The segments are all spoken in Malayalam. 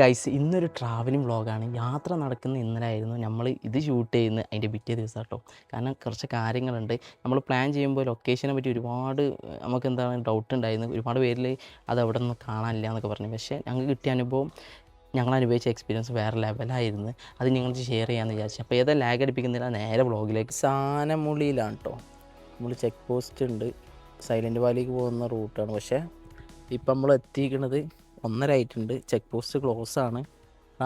ഗൈസ് ഇന്നൊരു ട്രാവലിംഗ് വ്ളോഗാണ്. യാത്ര നടക്കുന്ന ഇന്നലായിരുന്നു. നമ്മൾ ഇത് ഷൂട്ട് ചെയ്യുന്നത് അതിൻ്റെ പിറ്റേ ദിവസം കേട്ടോ. കാരണം കുറച്ച് കാര്യങ്ങളുണ്ട്. നമ്മൾ പ്ലാൻ ചെയ്യുമ്പോൾ ലൊക്കേഷനെ പറ്റി ഒരുപാട് നമുക്ക് എന്താണ് ഡൗട്ട് ഉണ്ടായിരുന്നു. ഒരുപാട് പേരിൽ അത് അവിടെ നിന്ന് കാണാനില്ല എന്നൊക്കെ പറഞ്ഞു. പക്ഷേ ഞങ്ങൾക്ക് കിട്ടിയ അനുഭവം, ഞങ്ങൾ അനുഭവിച്ച എക്സ്പീരിയൻസ് വേറെ ലെവലായിരുന്നു. അത് നിങ്ങൾക്ക് ഷെയർ ചെയ്യാമെന്ന് വിചാരിച്ചു. അപ്പോൾ ഏതാ ലാഗ് അടിപ്പിക്കുന്നില്ല, നേരെ വ്ളോഗിലേക്ക്. സാനമുള്ളിയിലാണ് കേട്ടോ. നമ്മൾ ചെക്ക് പോസ്റ്റ് ഉണ്ട്, സൈലൻറ്റ് വാലിക്ക് പോകുന്ന റൂട്ടാണ്. പക്ഷേ ഇപ്പം നമ്മൾ എത്തിയിരിക്കുന്നത് 1:30 ആയിട്ടുണ്ട്. ചെക്ക് പോസ്റ്റ് ക്ലോസ് ആണ്.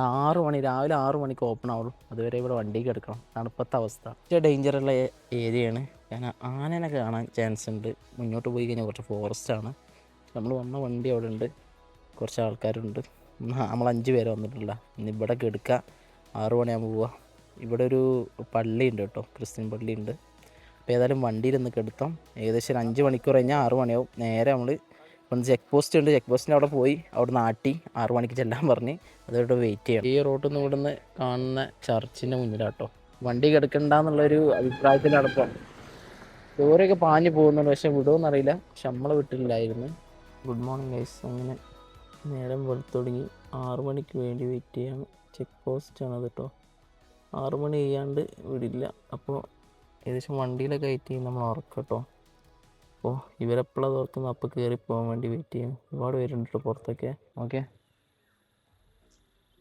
6 മണി, രാവിലെ 6 മണിക്ക് ഓപ്പൺ ആവുള്ളൂ. അതുവരെ ഇവിടെ വണ്ടിക്ക് എടുക്കണം. തണുപ്പത്തെ അവസ്ഥ പക്ഷേ ഡേഞ്ചറുള്ള ഏരിയയാണ്. കാരണം ആനനെ കാണാൻ ചാൻസ് ഉണ്ട്. മുന്നോട്ട് പോയി കഴിഞ്ഞാൽ കുറച്ച് ഫോറസ്റ്റാണ്. നമ്മൾ വന്ന വണ്ടി അവിടെ ഉണ്ട്, കുറച്ച് ആൾക്കാരുണ്ട്. നമ്മൾ 5 പേര് വന്നിട്ടില്ല. ഇന്ന് ഇവിടെ എടുക്കുക. 6 മണിയാകുമ്പോൾ പോവുക. ഇവിടെ ഒരു പള്ളി ഉണ്ട് കേട്ടോ, ക്രിസ്ത്യൻ പള്ളി ഉണ്ട്. അപ്പോൾ ഏതായാലും വണ്ടിയിൽ നിന്ന് കെടുത്താം. ഏകദേശം ഒരു 5 മണിക്കൂർ കഴിഞ്ഞാൽ 6 മണിയാവും. നേരെ നമ്മൾ ഒന്ന് ചെക്ക് പോസ്റ്റ് ഉണ്ട്, ചെക്ക് പോസ്റ്റിൻ്റെ അവിടെ പോയി അവിടെ നാട്ടി 6 മണിക്ക് ചെല്ലാൻ പറഞ്ഞ് അതോട്ട് വെയിറ്റ് ചെയ്യണം. ഈ റോട്ടിൽ നിന്ന് ഇവിടുന്ന് കാണുന്ന ചർച്ചിൻ്റെ മുന്നിലാട്ടോ. വണ്ടി കിടക്കണ്ടെന്നുള്ളൊരു അഭിപ്രായത്തിലാണ് ഇപ്പം. ദൂരെയൊക്കെ പാഞ്ഞ് പോകുന്നുണ്ട്, പക്ഷെ വിടുമെന്നറിയില്ല. പക്ഷെ നമ്മളെ വിട്ടില്ലായിരുന്നു. Good morning guys. അങ്ങനെ നേരം വെളുത്തുടങ്ങി. 6 മണിക്ക് വേണ്ടി വെയിറ്റ് ചെയ്യാൻ. ചെക്ക് പോസ്റ്റാണ് അത് കേട്ടോ. 6 മണി ചെയ്യാണ്ട് വിടില്ല. അപ്പോൾ ഏകദേശം വണ്ടിയിലൊക്കെ വെയിറ്റ് ചെയ്യും നമ്മൾ ഉറക്കും കേട്ടോ. അപ്പോൾ ഇവരെപ്പോഴാണ് തുറക്കുന്നത്, അപ്പോൾ കയറി പോകാൻ വേണ്ടി വെയിറ്റ് ചെയ്യും. ഒരുപാട് പേരുണ്ട് കേട്ടോ പുറത്തൊക്കെ. ഓക്കെ,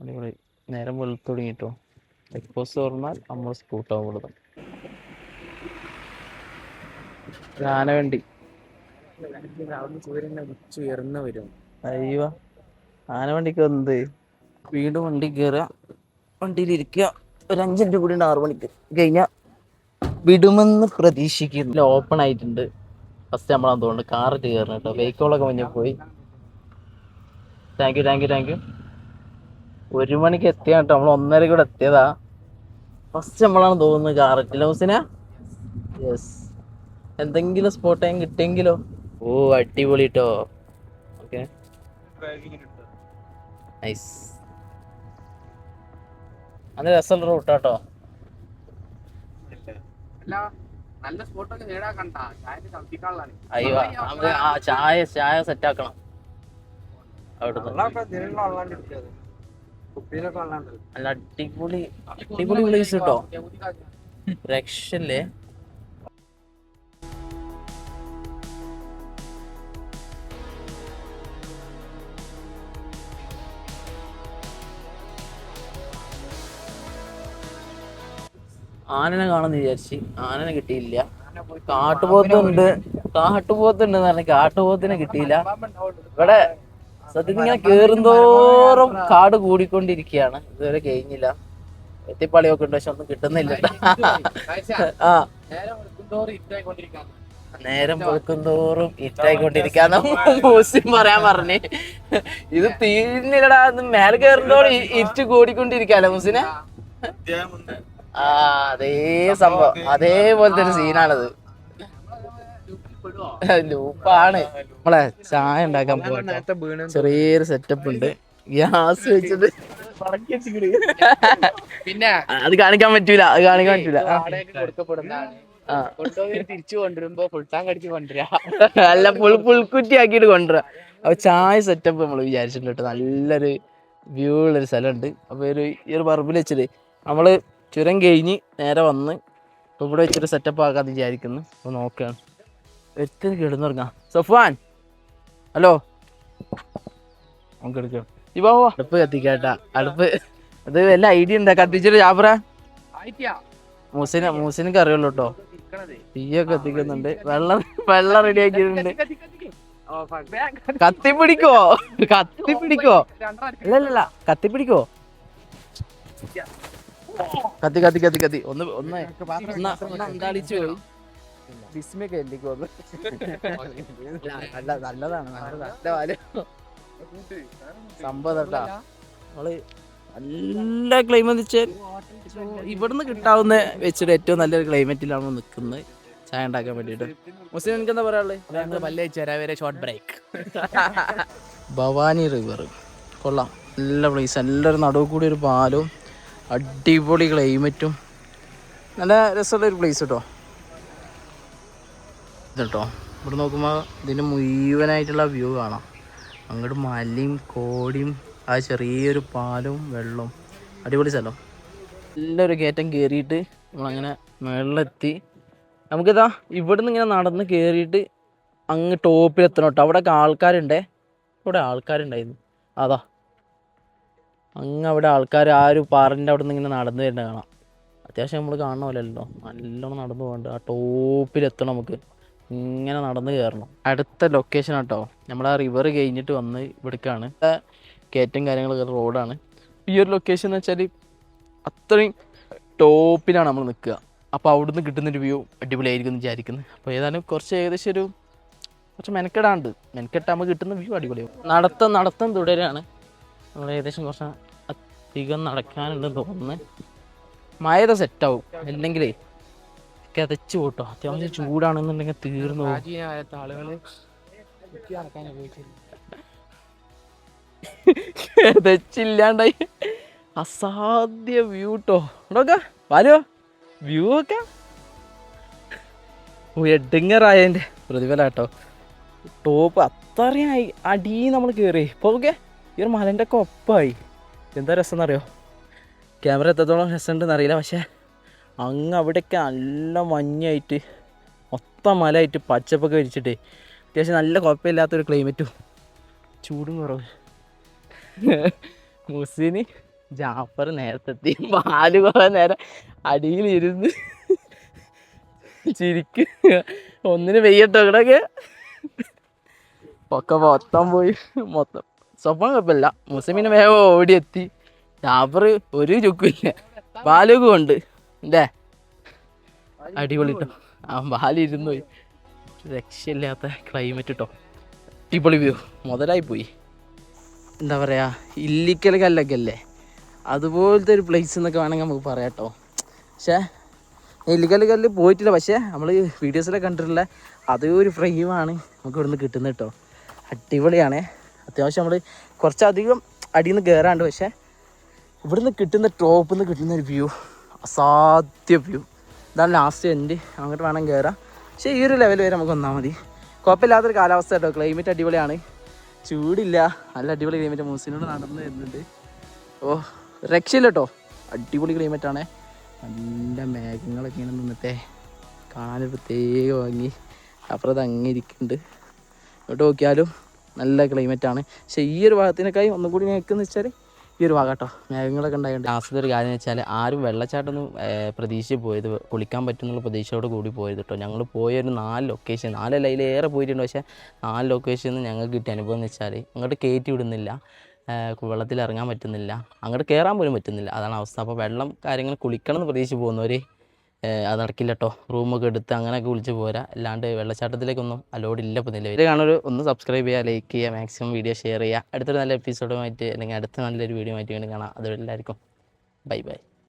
അടിപൊളി. നേരം വെളുത്ത് തുടങ്ങിയിട്ടോ. ചെക്ക് പോസ്റ്റ് തുറന്നാൽ നമ്മൾ സ്കൂട്ടാവും ഇവിടുന്ന്. ആനവണ്ടി ഉയർന്ന വരും. അയ്യോ, ആനവണ്ടിക്ക് എന്ത്, വീണ്ടും വണ്ടി കയറുക, വണ്ടിയിലിരിക്കുക. ഒരു 5 മിനിറ്റ് കൂടി ഉണ്ട്. 6 മണിക്ക് കഴിഞ്ഞാൽ വിടുമെന്ന് പ്രതീക്ഷിക്കുന്നു. ഓപ്പൺ ആയിട്ടുണ്ട്. ഫസ്റ്റ് നമ്മളാന്ന് തോന്നുന്നു കാറിട്ട് കയറണം കേട്ടോ. വെഹിക്കിളൊക്കെ മുന്നിൽ പോയി. Thank you. 1 മണിക്ക് എത്തിയാ കേട്ടോ. നമ്മൾ 1:30 കൂടെ എത്തിയതാ. ഫസ്റ്റ് നമ്മളാണ് തോന്നുന്നത് കാറിട്ടില്ല ഹുസിന. യെസ്, എന്തെങ്കിലും സ്പോട്ട് ടൈം കിട്ടിയെങ്കിലോ. ഓ അടിപൊളി കേട്ടോ. Okay, nice. അത് രസമുള്ള റൂട്ടാട്ടോ. അയ്യോ, നമുക്ക് ചായ സെറ്റ് ആക്കണം അവിടുന്ന്. നല്ല അടിപൊളി പ്ലേസ് കേട്ടോ, രക്ഷല്ലേ. ആനനെ കാണുമെന്ന് വിചാരിച്ച് ആനനെ കിട്ടിയില്ല. കാട്ടുപോത്തുണ്ട് പറഞ്ഞ കാട്ടുപോത്തിനെ കിട്ടിയില്ല. ഇവിടെ സത്യത്തിൽ ഇങ്ങനെ കേറുന്തോറും കാട് കൂടിക്കൊണ്ടിരിക്കുകയാണ്. ഇതുവരെ കഴിഞ്ഞില്ല. എത്തിപ്പാളിയൊക്കെ ഉണ്ട്, പക്ഷെ ഒന്നും കിട്ടുന്നില്ല. നേരം വെളുക്കുന്തോറും ഇറ്റായിക്കൊണ്ടിരിക്കാന്ന് മൂസിൻ പറയാൻ പറഞ്ഞ്. ഇത് തീർന്നില്ലടാ. മേലെ കയറുന്നതോടെ ഇറ്റ് കൂടിക്കൊണ്ടിരിക്കാല്ലേ മൂസിനെ. അതേ സംഭവം, അതേപോലത്തെ ഒരു സീനാണത്. ലൂപ്പാണ്. നമ്മളെ ചായ ഉണ്ടാക്കാൻ പോകട്ടെ. ചെറിയൊരു സെറ്റപ്പ് ഉണ്ട്. ഗ്യാസ് വെച്ചിട്ട് പിന്നെ അത് കാണിക്കാൻ പറ്റൂല. തിരിച്ചു കൊണ്ടുവരുമ്പോ ഫുൾ ടാങ്ക് അടിച്ച് കൊണ്ടുവരാ, അല്ല പുൽക്കുറ്റി ആക്കിയിട്ട് കൊണ്ടുവരാ. അപ്പൊ ചായ സെറ്റപ്പ് നമ്മൾ വിചാരിച്ചിട്ടുണ്ട്. നല്ലൊരു വ്യൂ ഉള്ളൊരു സ്ഥലമുണ്ട്. അപ്പൊ ഈ ഒരു പറമ്പിൽ വെച്ചിട്ട് നമ്മള് ചുരം കഴിഞ്ഞ് നേരെ വന്ന് ഇപ്പൊ ഇവിടെ വെച്ചിട്ട് സെറ്റപ്പ് ആക്കാന്ന് വിചാരിക്കുന്നു. അപ്പൊ നോക്കുകയാണ്. എടുത്ത് കിടന്നുറങ്ങാം. സഫ്വാൻ, ഹലോ, നമുക്ക് എടുക്കാം. അടുപ്പ് കത്തിക്കാട്ടാ. അടുപ്പ് അത് വല്ല ഐഡിയ ഉണ്ടാ കത്തിച്ചിട്ട് ജാബറ? മൂസിനൊക്കെ അറിയുള്ളൂ കേട്ടോ. തീയൊക്കെ കത്തിക്കുന്നുണ്ട്. വെള്ളം റെഡി ആക്കിയിട്ടുണ്ട്. കത്തിപ്പിടിക്കോ? ഇല്ല കത്തിപ്പിടിക്കോ? കത്തി ഒന്ന് അന്താളിച്ചു പോയി. നല്ലതാണ് സംഭവം കേട്ടാ. നമ്മള് നല്ല ക്ലൈമറ്റ് ഇവിടുന്ന് കിട്ടാവുന്ന വെച്ചിട്ട് ഏറ്റവും നല്ലൊരു ക്ലൈമറ്റിലാണ് നിൽക്കുന്നത് ചായ ഉണ്ടാക്കാൻ വേണ്ടിട്ട്. മുസ്ലിം എനിക്ക് എന്താ പറയാനുള്ളത്? Short break. ഭവാനി റിവർ കൊള്ളാം, നല്ല പ്ലേസ്. നല്ലൊരു നടുവ് കൂടി ഒരു പാലവും അടിപൊളി ക്ലൈമറ്റും നല്ല രസമുള്ളൊരു പ്ലേസ് കേട്ടോ. ഇതട്ടോ ഇവിടെ നോക്കുമ്പോൾ ഇതിൻ്റെ മുഴുവനായിട്ടുള്ള വ്യൂ കാണാം. അങ്ങോട്ട് മലയും കോടിയും ആ ചെറിയൊരു പാലും വെള്ളവും അടിപൊളി സ്ഥലം. നല്ലൊരു കയറ്റം കയറിയിട്ട് നമ്മളങ്ങനെ മുകളിലെത്തി. നമുക്കിതാ ഇവിടുന്ന് ഇങ്ങനെ നടന്ന് കയറിയിട്ട് അങ്ങ് ടോപ്പിലെത്തണം കേട്ടോ. അവിടെയൊക്കെ ആൾക്കാരുണ്ടേ, ഇവിടെ ആൾക്കാരുണ്ടായിരുന്നു. അതാ അങ്ങ് അവിടെ ആൾക്കാർ ആ ഒരു പാറിൻ്റെ അവിടെ നിന്ന് ഇങ്ങനെ നടന്നു വരുന്നത് കാണാം. അത്യാവശ്യം നമ്മൾ കാണണ പോലെയല്ലോ, നല്ലോണം നടന്നു പോകണ്ട. ആ ടോപ്പിലെത്തണം, നമുക്ക് ഇങ്ങനെ നടന്ന് കയറണം. അടുത്ത ലൊക്കേഷൻ കേട്ടോ, നമ്മൾ ആ റിവർ കഴിഞ്ഞിട്ട് വന്ന് ഇവിടേക്കാണ്. കയറ്റം കാര്യങ്ങളൊക്കെ റോഡാണ്. ഈ ഒരു ലൊക്കേഷൻ എന്ന് വെച്ചാൽ അത്രയും ടോപ്പിലാണ് നമ്മൾ നിൽക്കുക. അപ്പോൾ അവിടുന്ന് കിട്ടുന്നൊരു വ്യൂ അടിപൊളിയായിരിക്കും എന്ന് വിചാരിക്കുന്നത്. അപ്പോൾ ഏതായാലും കുറച്ച് മെനക്കെട്ടാകുമ്പോൾ കിട്ടുന്ന വ്യൂ അടിപൊളിയാവും. നടത്തം തുടരുകയാണ്. നമ്മൾ ഏകദേശം കുറച്ച് അധികം നടക്കാനുണ്ടെന്ന് തോന്നുന്നു. മഴ സെറ്റാവും, അല്ലെങ്കിലേ കിതച്ച് പോട്ടോ. അത്യാവശ്യം ചൂടാണെന്നുണ്ടെങ്കിൽ തീർന്നു കിതച്ചില്ലാണ്ടായി. അസാധ്യ വ്യൂ ട്ടോ. ഇവിടൊക്കെ വാലോ വ്യൂ ഒക്കെ എഡിങ്ങറായതിൻ്റെ പ്രതിഫലം കേട്ടോ. ടോപ്പ് അത്രയും അടി നമ്മൾ കയറി. ഇപ്പോൾ ഓക്കെ ഈ ഒരു മലൻ്റെ ഒക്കെ ഒപ്പമായി. എന്താ രസം എന്നറിയോ? ക്യാമറ എത്രത്തോളം രസമുണ്ടെന്ന് അറിയില്ല, പക്ഷേ അങ്ങ് അവിടെയൊക്കെ നല്ല മഞ്ഞായിട്ട് മൊത്തം മലയായിട്ട് പച്ചപ്പൊക്കെ വിരിച്ചിട്ട് അത്യാവശ്യം നല്ല കുഴപ്പമില്ലാത്തൊരു ക്ലൈമറ്റും ചൂടും കുറവ്. മുസിന് ജാഫർ നേരത്തെത്തി. പാല് കുറേ നേരം അടിയിലിരുന്ന് ചിരിക്ക്. ഒന്നിന് വെയ്യട്ടോ ഇവിടെയൊക്കെ ഒക്കെ മൊത്തം സ്വപ്നം കുഴപ്പമില്ല. മുസ്ലിമിനെ വേഗം ഓടിയെത്തി. ജാഫർ ഒരു ചുക്കില്ല, ബാലുക്കും ഉണ്ട് എന്തേ അടിപൊളി കേട്ടോ. ആ ബാലിരുന്ന് പോയി. രക്ഷയില്ലാത്ത ക്ലൈമറ്റ് കേട്ടോ, അടിപൊളി വ്യൂ, മുതലായിപ്പോയി. എന്താ പറയുക, ഇല്ലിക്കൽ കല്ലൊക്കെ അല്ലേ, അതുപോലത്തെ ഒരു പ്ലേസ് എന്നൊക്കെ വേണമെങ്കിൽ നമുക്ക് പറയാം കേട്ടോ. പക്ഷേ ഇല്ലിക്കൽ കല്ല് പോയിട്ടില്ല, പക്ഷേ നമ്മൾ വീഡിയോസിലൊക്കെ കണ്ടിട്ടുള്ള അതേ ഒരു ഫ്രെയിമാണ് നമുക്ക് ഇവിടുന്ന് കിട്ടുന്നത് കേട്ടോ. അടിപൊളിയാണ്. അത്യാവശ്യം നമ്മൾ കുറച്ചധികം അടിയിൽ നിന്ന് കയറാണ്ട്, പക്ഷേ ഇവിടുന്ന് കിട്ടുന്ന ടോപ്പിൽ നിന്ന് കിട്ടുന്ന ഒരു വ്യൂ അസാധ്യ വ്യൂ. ഇതാണ് ലാസ്റ്റ് എൻഡ്. അങ്ങോട്ട് വേണം കയറാം. പക്ഷേ ഈ ഒരു ലെവൽ വരെ നമുക്ക് വന്നാൽ മതി. കുഴപ്പമില്ലാത്തൊരു കാലാവസ്ഥ കേട്ടോ. ക്ലൈമറ്റ് അടിപൊളിയാണ്, ചൂടില്ല, നല്ല അടിപൊളി ക്ലൈമറ്റ്. മൂസിനോട് നടന്ന് വരുന്നുണ്ട്. ഓ രക്ഷയില്ല കേട്ടോ, അടിപൊളി ക്ലൈമറ്റാണ്. നല്ല മേഘങ്ങളൊക്കെ ഇങ്ങനെ നിന്നിട്ടേ കാണാനൊരു പ്രത്യേക ഭംഗി. അപ്പുറത്ത് അങ്ങിരിക്കുന്നുണ്ട്. ഇങ്ങോട്ട് നോക്കിയാലും നല്ല ക്ലൈമറ്റാണ്. പക്ഷേ ഈ ഒരു ഭാഗത്തിനൊക്കെ ഒന്നും കൂടി നിൽക്കുന്നത് വെച്ചാൽ ഈ ഒരു ഭാഗം കേട്ടോ, മേഘങ്ങളൊക്കെ ഉണ്ടായതുകൊണ്ട്. ലാസ്റ്റ് ഒരു കാര്യം എന്ന് വെച്ചാൽ ആരും വെള്ളച്ചാട്ടമൊന്നും പ്രതീക്ഷിച്ച് പോയത്, കുളിക്കാൻ പറ്റുന്നുള്ള പ്രതീക്ഷയോട് കൂടി പോയത് കേട്ടോ. ഞങ്ങൾ പോയൊരു 4 ലൊക്കേഷൻ, 4 അതിലേറെ പോയിട്ടുണ്ട്. പക്ഷേ 4 ലൊക്കേഷനിൽ ഞങ്ങൾക്ക് കിട്ടിയ അനുഭവം എന്ന് വെച്ചാൽ അങ്ങോട്ട് കയറ്റി വിടുന്നില്ല, വെള്ളത്തിൽ ഇറങ്ങാൻ പറ്റുന്നില്ല, അങ്ങോട്ട് കയറാൻ പോലും പറ്റുന്നില്ല. അതാണ് അവസ്ഥ. അപ്പോൾ വെള്ളം കാര്യങ്ങൾ കുളിക്കണം എന്ന് പ്രതീക്ഷിച്ച് പോകുന്നവർ അത് നടക്കില്ല കേട്ടോ. റൂമൊക്കെ എടുത്ത് അങ്ങനെയൊക്കെ വിളിച്ച് പോരാ. അല്ലാണ്ട് വെള്ളച്ചാട്ടത്തിലേക്കൊന്നും അലോഡ് ഇല്ല. ഇപ്പോൾ നിലവിൽ കാണൊരു ഒന്ന് സബ്സ്ക്രൈബ് ചെയ്യുക, ലൈക്ക് ചെയ്യുക, മാക്സിമം വീഡിയോ ഷെയർ ചെയ്യുക. അടുത്തൊരു നല്ല എപ്പിസോഡുമായിട്ട് അല്ലെങ്കിൽ അടുത്ത നല്ലൊരു വീഡിയോ ആയിട്ട് വീണ്ടും കാണാം. അതുവരെ എല്ലാവർക്കും ബൈ ബൈ.